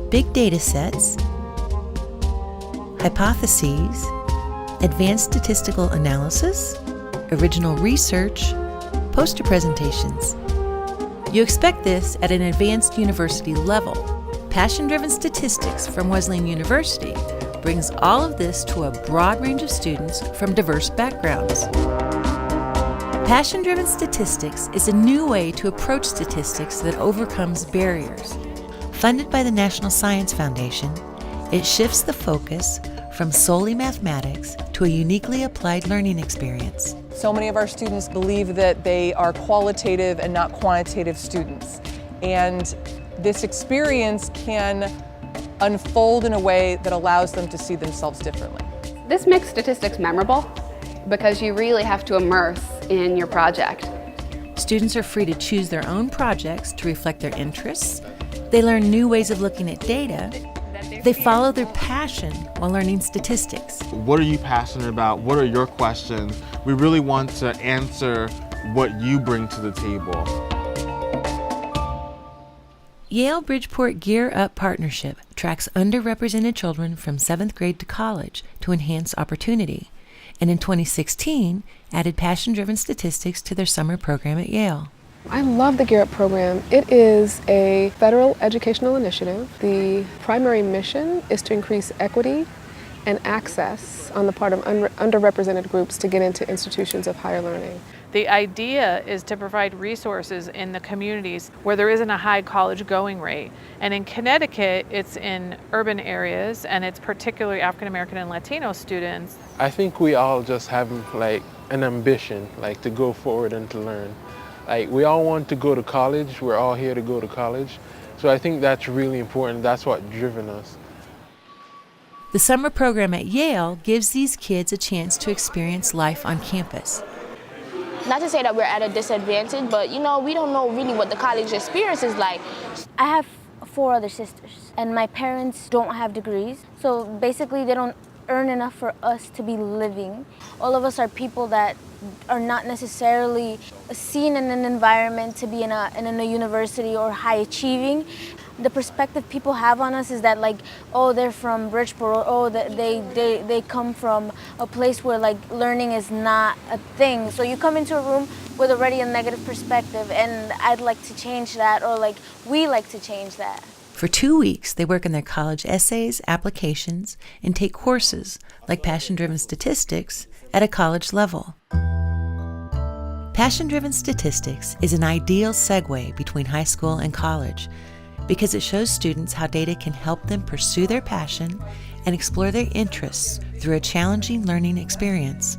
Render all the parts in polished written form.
big data sets, hypotheses, advanced statistical analysis, original research, poster presentations. You expect this at an advanced university level. Passion-driven statistics from Wesleyan University brings all of this to a broad range of students from diverse backgrounds. Passion-driven statistics is a new way to approach statistics that overcomes barriers. Funded by the National Science Foundation, it shifts the focus from solely mathematics to a uniquely applied learning experience. So many of our students believe that they are qualitative and not quantitative students. And this experience can unfold in a way that allows them to see themselves differently. This makes statistics memorable because you really have to immerse in your project. Students are free to choose their own projects to reflect their interests. They learn new ways of looking at data. They follow their passion while learning statistics. What are you passionate about? What are your questions? We really want to answer what you bring to the table. Yale-Bridgeport Gear Up Partnership tracks underrepresented children from 7th grade to college to enhance opportunity, and in 2016 added passion-driven statistics to their summer program at Yale. I love the Gear Up program. It is a federal educational initiative. The primary mission is to increase equity and access on the part of underrepresented groups to get into institutions of higher learning. The idea is to provide resources in the communities where there isn't a high college going rate. And in Connecticut, it's in urban areas, and it's particularly African American and Latino students. I think we all just have like an ambition, like to go forward and to learn. Like we all want to go to college. We're all here to go to college. So I think that's really important. That's what driven us. The summer program at Yale gives these kids a chance to experience life on campus. Not to say that we're at a disadvantage, but you know, we don't know really what the college experience is like. I have 4 other sisters, and my parents don't have degrees, so basically they don't earn enough for us to be living. All of us are people that are not necessarily seen in an environment to be in a university or high achieving. The perspective people have on us is that like, oh, they're from Bridgeport, or oh, they come from a place where like learning is not a thing. So you come into a room with already a negative perspective, and I'd like to change that, or like we like to change that. For 2 weeks, they work on their college essays, applications, and take courses like passion-driven statistics at a college level. Passion-driven statistics is an ideal segue between high school and college because it shows students how data can help them pursue their passion and explore their interests through a challenging learning experience.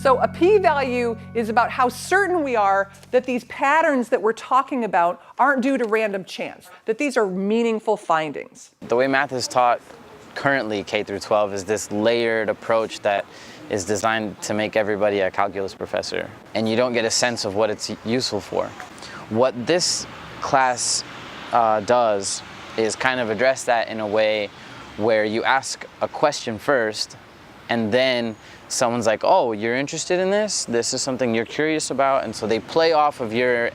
So a p-value is about how certain we are that these patterns that we're talking about aren't due to random chance, that these are meaningful findings. The way math is taught currently, K through 12, is this layered approach that is designed to make everybody a calculus professor, and you don't get a sense of what it's useful for. What this class does is kind of address that in a way where you ask a question first, and then someone's like, oh, you're interested in this? This is something you're curious about? And so they play off of your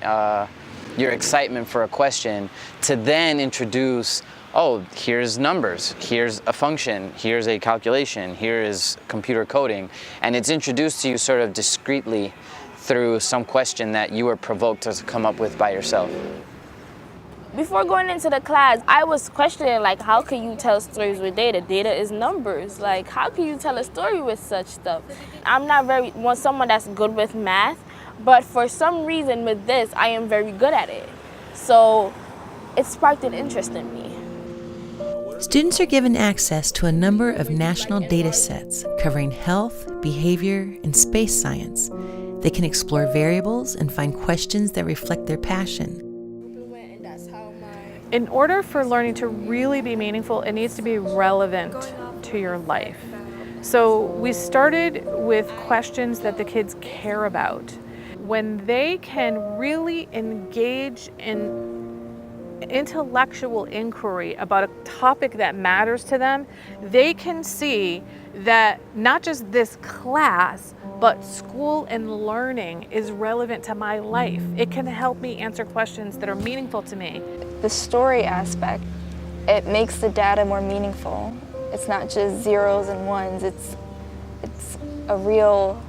excitement for a question to then introduce, oh, here's numbers, here's a function, here's a calculation, here is computer coding. And it's introduced to you sort of discreetly through some question that you were provoked to come up with by yourself. Before going into the class, I was questioning, like, how can you tell stories with data? Data is numbers. Like, how can you tell a story with such stuff? I'm not someone that's good with math, but for some reason with this, I am very good at it. So it sparked an interest in me. Students are given access to a number of national data sets covering health, behavior, and space science. They can explore variables and find questions that reflect their passion. In order for learning to really be meaningful, it needs to be relevant to your life. So we started with questions that the kids care about. When they can really engage in intellectual inquiry about a topic that matters to them, they can see that not just this class, but school and learning is relevant to my life. It can help me answer questions that are meaningful to me. The story aspect It makes the data more meaningful. It's not just zeros and ones, it's a real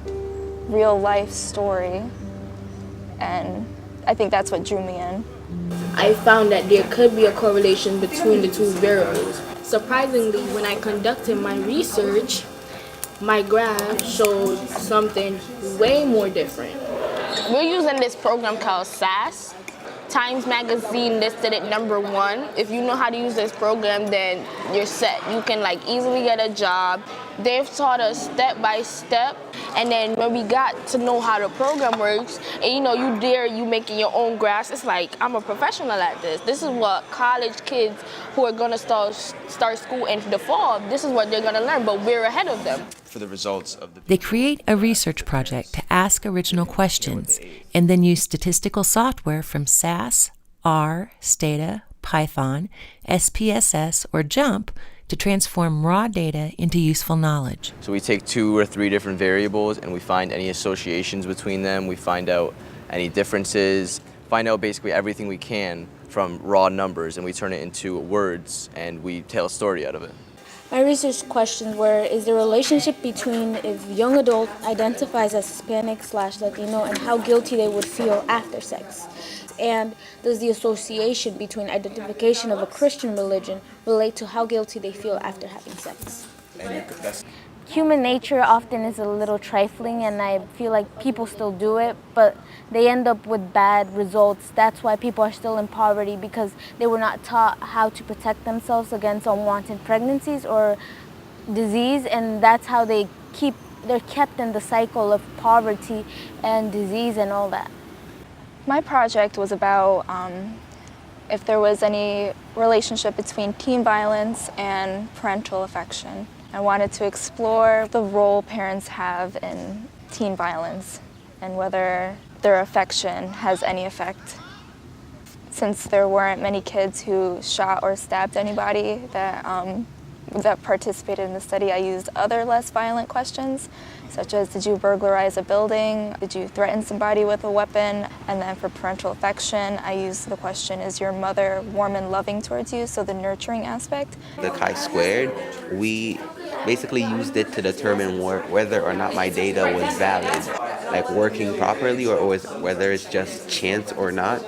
life story. And I think that's what drew me in. I found that there could be a correlation between the two variables. Surprisingly, when I conducted my research, my graph showed something way more different. We're using this program called SAS. Times Magazine listed it #1. If you know how to use this program, then you're set. You can like easily get a job. They've taught us step by step, and then when we got to know how the program works, and you making your own graphs, it's like I'm a professional at this. This is what college kids who are gonna start school in the fall, this is what they're gonna learn, but we're ahead of them. For the results of the They create a research project to ask original questions and then use statistical software from SAS, R, Stata, Python, SPSS, or JUMP to transform raw data into useful knowledge. So we take 2 or 3 different variables and we find any associations between them. We find out any differences, find out basically everything we can from raw numbers, and we turn it into words and we tell a story out of it. My research questions were, is the relationship between if young adult identifies as Hispanic/Latino and how guilty they would feel after sex? And does the association between identification of a Christian religion relate to how guilty they feel after having sex? Human nature often is a little trifling, and I feel like people still do it, but they end up with bad results. That's why people are still in poverty, because they were not taught how to protect themselves against unwanted pregnancies or disease, and that's how they're kept in the cycle of poverty and disease and all that. My project was about if there was any relationship between teen violence and parental affection. I wanted to explore the role parents have in teen violence and whether their affection has any effect. Since there weren't many kids who shot or stabbed anybody that participated in the study, I used other less violent questions, such as did you burglarize a building, did you threaten somebody with a weapon, and then for parental affection, I used the question, is your mother warm and loving towards you, so the nurturing aspect. The chi-squared, we basically used it to determine whether or not my data was valid, like working properly, or whether it's just chance or not.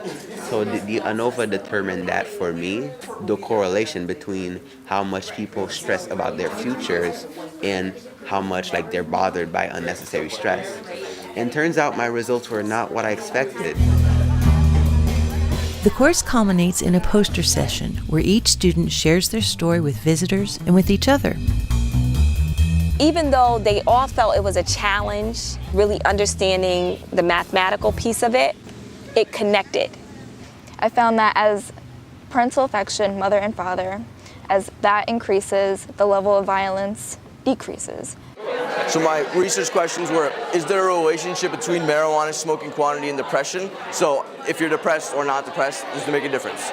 So the ANOVA determined that for me, the correlation between how much people stress about their futures and how much they're bothered by unnecessary stress. And turns out my results were not what I expected. The course culminates in a poster session where each student shares their story with visitors and with each other. Even though they all felt it was a challenge, really understanding the mathematical piece of it, it connected. I found that as parental affection, mother and father, as that increases, the level of violence decreases. So my research questions were, is there a relationship between marijuana smoking quantity and depression? So if you're depressed or not depressed, does it make a difference?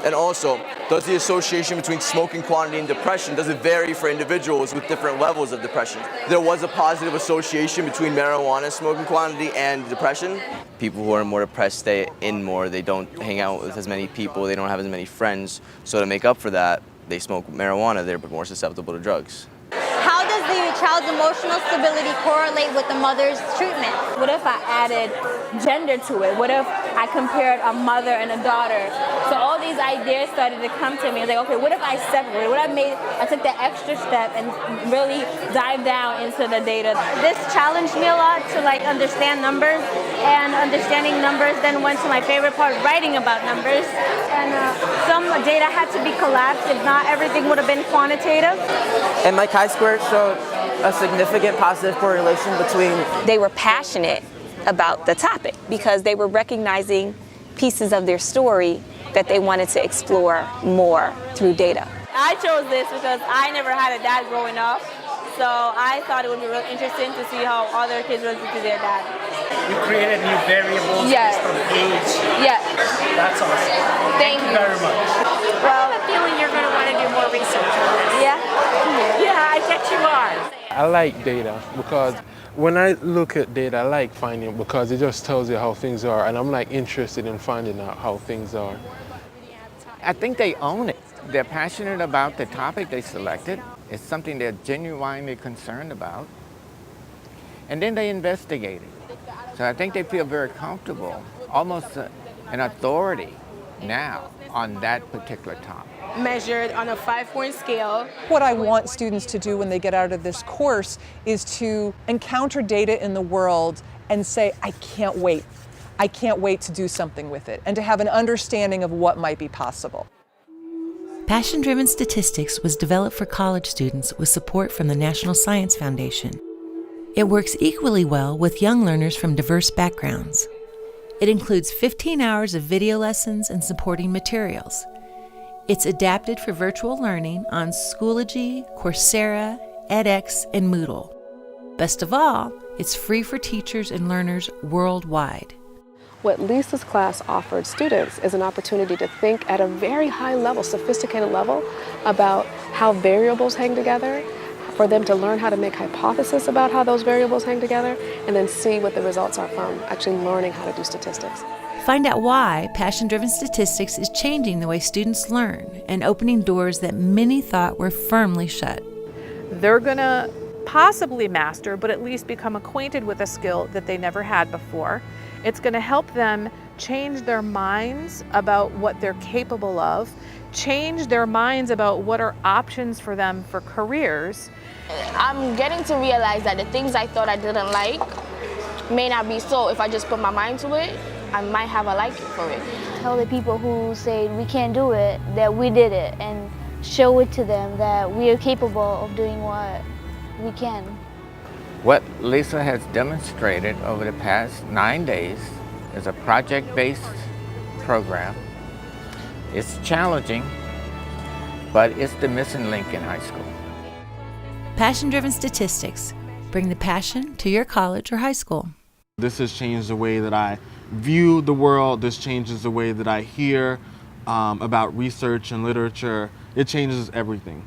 And also, does the association between smoking quantity and depression, does it vary for individuals with different levels of depression? There was a positive association between marijuana smoking quantity and depression. People who are more depressed stay in more, they don't hang out with as many people, they don't have as many friends. So to make up for that, they smoke marijuana, they're more susceptible to drugs. How does the child's emotional stability correlate with the mother's treatment? What if I added gender to it? What if I compared a mother and a daughter? So all these ideas started to come to me. I was like, okay, what if I separated? What if I took the extra step and really dive down into the data? This challenged me a lot to understand numbers, and understanding numbers then went to my favorite part, writing about numbers. And some data had to be collapsed, if not everything would have been quantitative. And my chi-square showed a significant positive correlation between... They were passionate about the topic because they were recognizing pieces of their story that they wanted to explore more through data. I chose this because I never had a dad growing up, so I thought it would be really interesting to see how other kids relate to their dad. You created new variables based on age. Yeah. That's awesome. Thank you very much. Well, I have a feeling you're going to want to do more research on this. Yeah? Yeah, I bet you are. I like data because when I look at data, I like finding it because it just tells you how things are, and I'm interested in finding out how things are. I think they own it. They're passionate about the topic they selected. It's something they're genuinely concerned about. And then they investigate it. So I think they feel very comfortable, almost an authority now on that particular topic. Measured on a 5-point scale. What I want students to do when they get out of this course is to encounter data in the world and say, I can't wait. I can't wait to do something with it, and to have an understanding of what might be possible. Passion-driven statistics was developed for college students with support from the National Science Foundation. It works equally well with young learners from diverse backgrounds. It includes 15 hours of video lessons and supporting materials. It's adapted for virtual learning on Schoology, Coursera, edX, and Moodle. Best of all, it's free for teachers and learners worldwide. What Lisa's class offered students is an opportunity to think at a very high level, sophisticated level, about how variables hang together, for them to learn how to make hypotheses about how those variables hang together, and then see what the results are from actually learning how to do statistics. Find out why passion-driven statistics is changing the way students learn and opening doors that many thought were firmly shut. They're going to possibly master, but at least become acquainted with a skill that they never had before. It's going to help them change their minds about what they're capable of, change their minds about what are options for them for careers. I'm getting to realize that the things I thought I didn't like may not be so. If I just put my mind to it, I might have a liking for it. Tell the people who say we can't do it that we did it, and show it to them that we are capable of doing what we can. What Lisa has demonstrated over the past 9 days is a project-based program. It's challenging, but it's the missing link in high school. Passion-driven statistics. Bring the passion to your college or high school. This has changed the way that I view the world. This changes the way that I hear about research and literature. It changes everything.